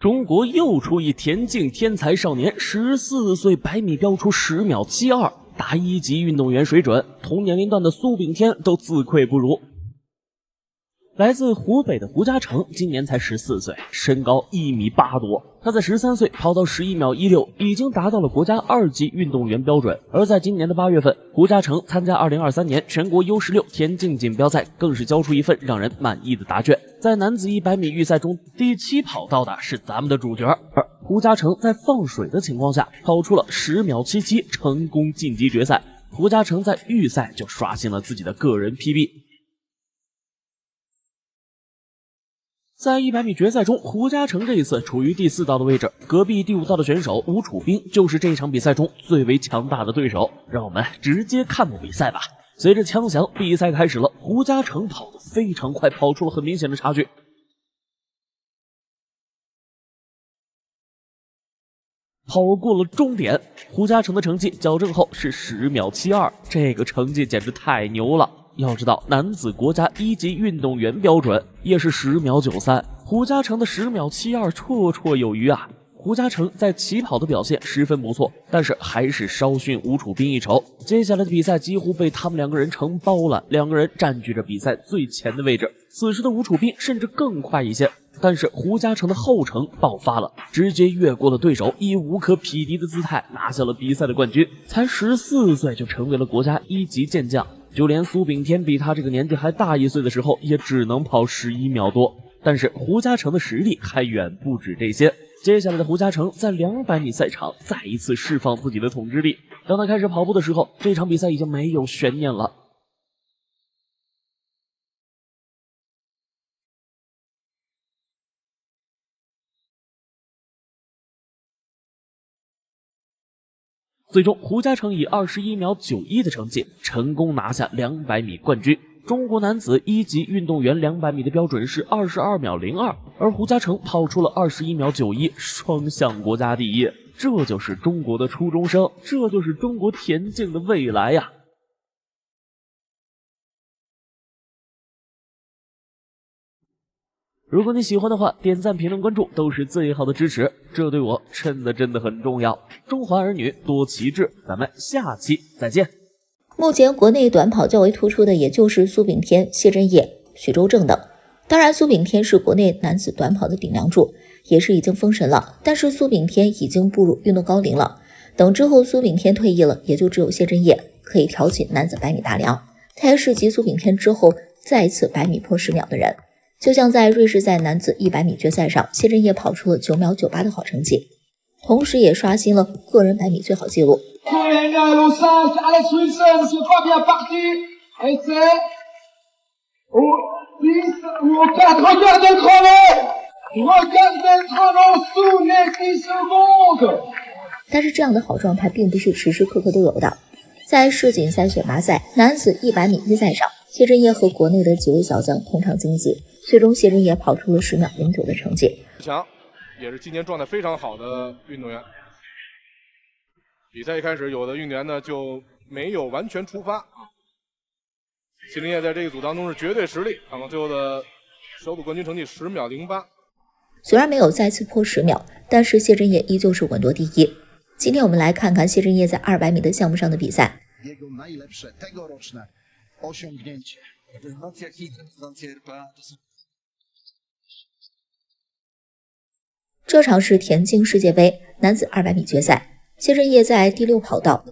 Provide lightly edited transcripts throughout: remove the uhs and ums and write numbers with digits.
中国又出一田径天才少年，14岁100米标出10秒72，达1级运动员水准，同年龄段的苏炳添都自愧不如。来自湖北的胡嘉诚今年才14岁，身高1米8多。他在13岁跑到11秒16，已经达到了国家2级运动员标准。而在今年的8月份，胡嘉诚参加2023年全国 U16 田径锦标赛，更是交出一份让人满意的答卷。在男子100米预赛中，第7跑到的是咱们的主角，而胡嘉诚在放水的情况下跑出了10秒77，成功晋级决赛。胡嘉诚在预赛就刷新了自己的个人 PB。在100米决赛中，胡嘉诚这一次处于第4道的位置，隔壁第5道的选手吴楚斌就是这场比赛中最为强大的对手。让我们直接看部比赛吧。随着枪响，比赛开始了。胡嘉诚跑得非常快，跑出了很明显的差距。跑过了终点，胡嘉诚的成绩矫正后是10秒72，这个成绩简直太牛了。要知道，男子国家1级运动员标准也是10秒93，胡嘉诚的10秒72绰绰有余啊！胡嘉诚在起跑的表现十分不错，但是还是稍逊吴楚斌一筹。接下来的比赛几乎被他们2个人承包了，两个人占据着比赛最前的位置。此时的吴楚斌甚至更快一些，但是胡嘉诚的后程爆发了，直接越过了对手，以无可匹敌的姿态拿下了比赛的冠军。才14岁就成为了国家1级健将。就连苏炳添比他这个年纪还大1岁的时候，也只能跑11秒多。但是胡嘉诚的实力还远不止这些。接下来的胡嘉诚在200米赛场再一次释放自己的统治力。当他开始跑步的时候，这场比赛已经没有悬念了。最终，胡嘉诚以21秒91的成绩成功拿下200米冠军。中国男子1级运动员200米的标准是22秒02，而胡嘉诚跑出了21秒91，双向国家第一。这就是中国的初中生，这就是中国田径的未来呀！如果你喜欢的话，点赞、评论、关注都是最好的支持，这对我真的很重要。中华儿女多奇志，咱们下期再见。目前国内短跑较为突出的也就是苏炳添、谢震业、许周正等。当然，苏炳添是国内男子短跑的顶梁柱，也是已经封神了。但是苏炳添已经步入运动高龄了，等之后苏炳添退役了，也就只有谢震业可以挑起男子100米大梁。他也是继苏炳添之后再次100米破10秒的人。就像在瑞士赛男子100米决赛上，谢震业跑出了9秒98的好成绩，同时也刷新了个人100米最好纪录。但是这样的好状态并不是时时刻刻都有的。在世锦赛选拔赛男子100米预赛上，谢震业和国内的几位小将同场竞技，最终谢震业跑出了10秒09的成绩。强，也是今年状态非常好的运动员。比赛一开始，有的运动员呢就没有完全出发啊。谢震业在这个组当中是绝对实力，看看最后的小组冠军成绩10秒08。虽然没有再次破10秒，但是谢震业依旧是稳夺第一。今天我们来看看谢震业在200米的项目上的比赛。这场是田径世界杯男子200米决赛，谢震业在第6跑道。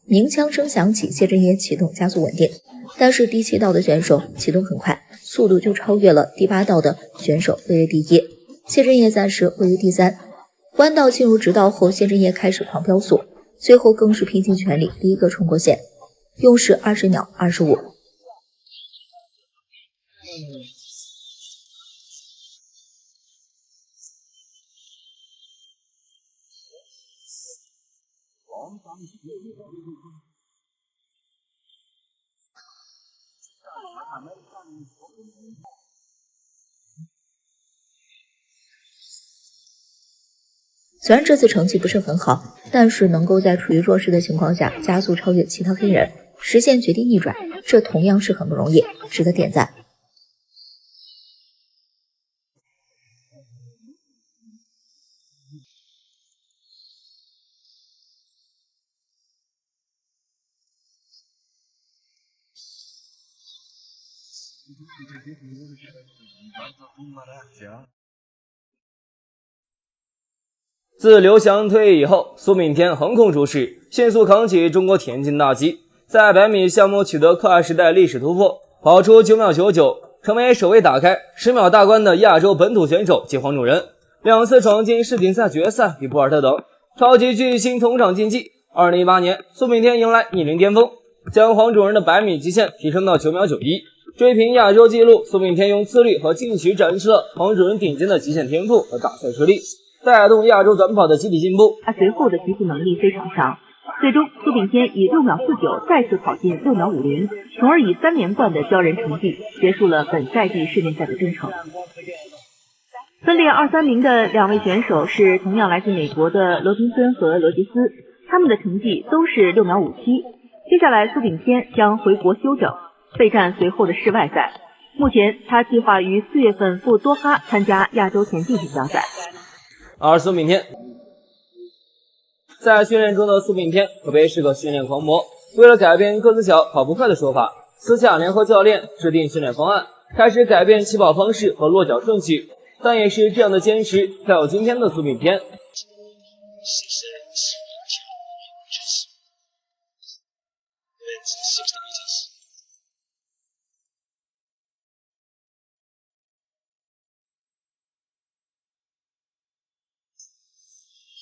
鸣枪声响起，谢震业启动加速稳定，但是第7道的选手启动很快，速度就超越了第8道的选手，位于第一。谢震业暂时位于第3。弯道进入直道后，谢震业开始狂飙速，最后更是拼尽全力第一个冲过线，用时20秒25。虽然这次成绩不是很好，但是能够在处于弱势的情况下加速超越其他黑人，实现绝地逆转，这同样是很不容易，值得点赞。自刘翔退役以后，苏炳添横空出世，迅速扛起中国田径大旗，在100米项目取得跨时代历史突破，跑出9秒99，成为首位打开10秒大关的亚洲本土选手及黄种人，2次闯进世锦赛决赛与博尔特等超级巨星同场竞技。2018年，苏炳添迎来逆龄巅峰，将黄种人的100米极限提升到9秒91，追平亚洲纪录。苏炳添用自律和进取展示了黄种人顶尖的极限天赋和大赛实力，带动亚洲短跑的集体进步。他随后的急速能力非常强，最终苏炳添以6秒49再次跑进6秒50，从而以3连冠的骄人成绩结束了本赛季世锦赛的征程。分列2、3名的2位选手是同样来自美国的罗宾森和罗杰斯，他们的成绩都是6秒57。接下来苏炳添将回国休整，备战随后的世外赛。目前他计划于4月份赴多哈参加亚洲田径锦标赛。而苏炳添在训练中的苏炳添可谓是个训练狂魔，为了改变个子小跑不快的说法，私下联合教练制定训练方案，开始改变起跑方式和落脚顺序。但也是这样的坚持才有今天的苏炳添。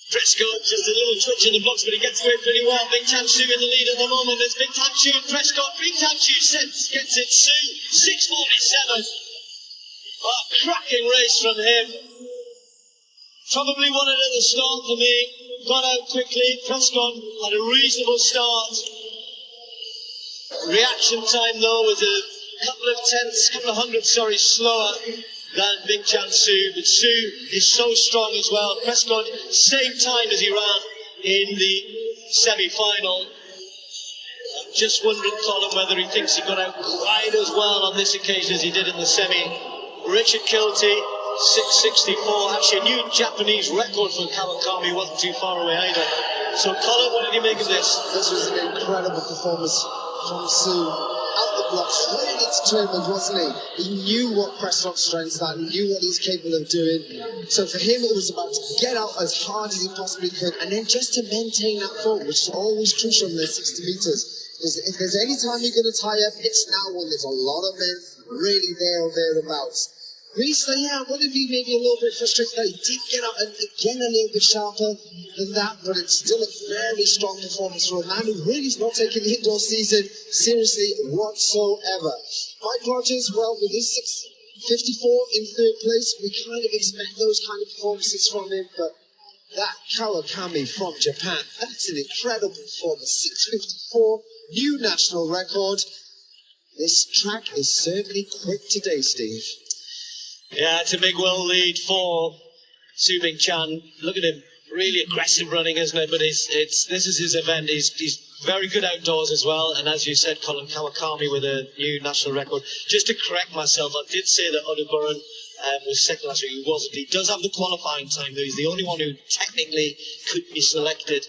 Prescott just a little twitch in the blocks, but he gets away pretty well. Bing Tanchu in the lead at the moment. It's Bing Tanchu and Prescott. Bing Tanchu gets it soon. 6:47. A cracking race from him. Probably won it at the start for me. Got out quickly. Prescott had a reasonable start. Reaction time though was a couple of hundredths, slower than Bing Tanchu, but Sue is so strong as well. Prescott, same time as he ran in the semi-final. I'm just wondering, Colin, whether he thinks he got out quite as well on this occasion as he did in the semi. Richard Kilty, 6:64, actually a new Japanese record for Kawakami, wasn't too far away either. So, Colin, what did you make of this? This was an incredible performance from Sue. Out the blocks, really determined, wasn't he? He knew what Prescott's strengths are, he knew what he's capable of doing. So for him, it was about to get out as hard as he possibly could, and then just to maintain that form, which is always crucial in the 60 meters. Because if there's any time you're going to tie up, it's now when there's a lot of men really there or thereabouts. Reese, yeah, I wonder if he may be a little bit frustrated that he did get out and again a little bit sharper than that, but it's still a very strong performance for a man who really is not taking the indoor season seriously whatsoever. Mike Rogers, well, with his 6:54 in third place, we kind of expect those kind of performances from him, but that Kawakami from Japan, that's an incredible performance. 6:54, new national record. This track is certainly quick today, Steve. Yeah, it's a big world lead for Soo Bing Chan. Look at him, really aggressive running, isn't it? But this is his event. He's very good outdoors as well. And as you said, Colin, Kawakami with a new national record. Just to correct myself, I did say that Oduburan was second last week. He wasn't. He does have the qualifying time, though. He's the only one who technically could be selected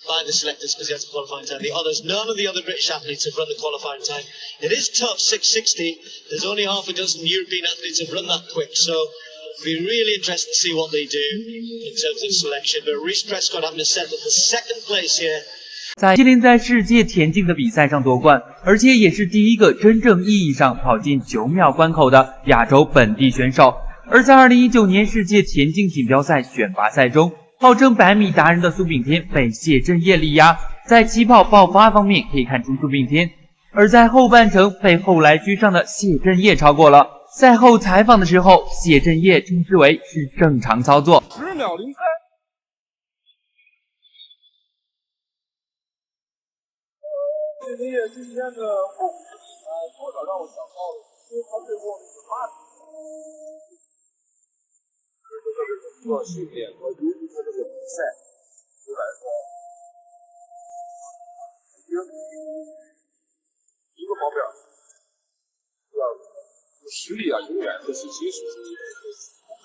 by the selectors because he has a qualifying time. The others, none of the other British athletes have run the qualifying time. It is tough, 6:60. There's only half a dozen European athletes have run that quick, so it'll be really interesting to see what they do in terms of selection. But Reece Prescott having to settle for second place here. 在麒麟在世界田径的比赛上夺冠，而且也是第一个真正意义上跑进9秒关口的亚洲本地选手。而在2019年世界田径锦标赛选拔赛中，号称100米达人的苏炳添被谢震业力压，在起跑爆发方面可以看出苏炳添，而在后半程被后来居上的谢震业超过了。赛后采访的时候，谢震业称之为是正常操作。10秒03。谢震业今天的后多少让我想到了，因为他最后那个8米。做训练和尤其是这个比赛，对来说，一个方面，第二个实力啊，永远是其实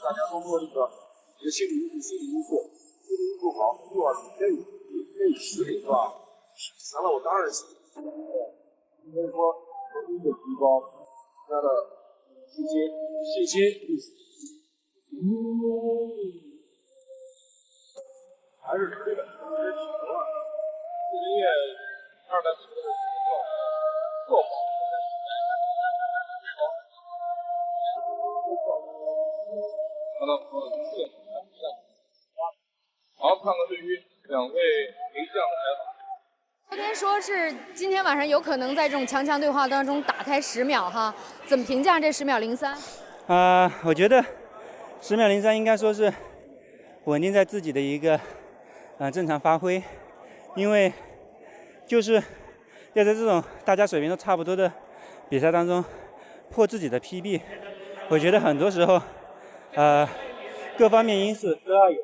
大家都说这个心理因素好，又要先有实力是吧？强了我当然是，所以说有一个提高他的信心。还是实力的，体能啊，这个月200米的做好，好，看看对于2位名将的采访。昨天说是今天晚上有可能在这种强强对话当中打开10秒哈，怎么评价这10秒03？我觉得10秒03应该说是稳定在自己的一个正常发挥，因为就是要在这种大家水平都差不多的比赛当中破自己的 PB， 我觉得很多时候各方面因素都要有。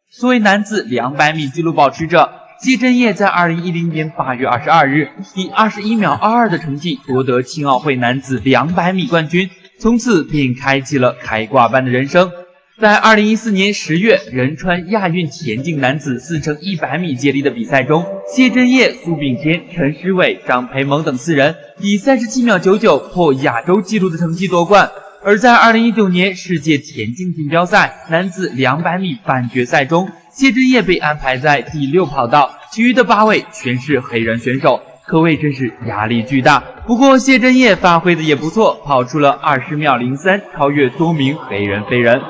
作为男子200米纪录保持者，谢震业在2010年8月22日以21秒22的成绩夺得青奥会男子200米冠军，从此便开启了开挂般的人生。在2014年10月仁川亚运田径男子4乘100米接力的比赛中，谢震业、苏炳添、陈诗伟、张培萌等4人以37秒99破亚洲纪录的成绩夺冠。而在2019年世界田径锦标赛男子200米半决赛中，谢震业被安排在第6跑道，其余的8位全是黑人选手，可谓真是压力巨大。不过谢震业发挥的也不错，跑出了20秒03，超越多名黑人飞人。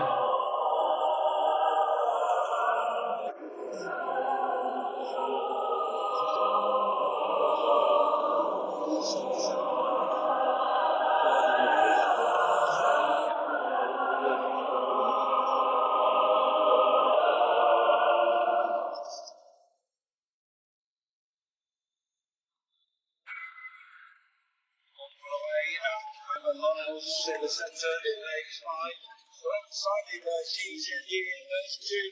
in the centre in leg 5. Slightly easier here in those two.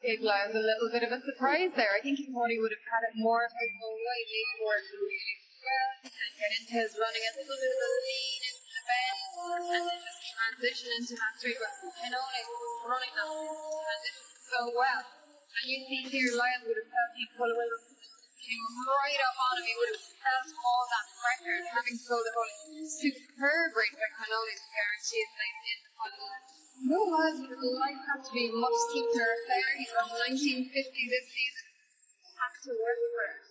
It was a little bit of a surprise there. I think he thought he would have had it more lightly towards really well and get into his running a little bit of a lean into the bend and then just transition into mastery. But Canone was running that transition so well. And you see here, Lyons would have felt he pull away, came right up on him. He would have felt all that pressure and having to go the whole superb race by Canone to guarantee his place in the final. No, lads, would like that to be much steeper affair. He's on 1950 this season. Has to work for it.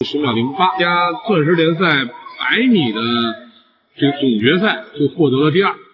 10秒08，加钻石联赛100米的这个总决赛就获得了第2。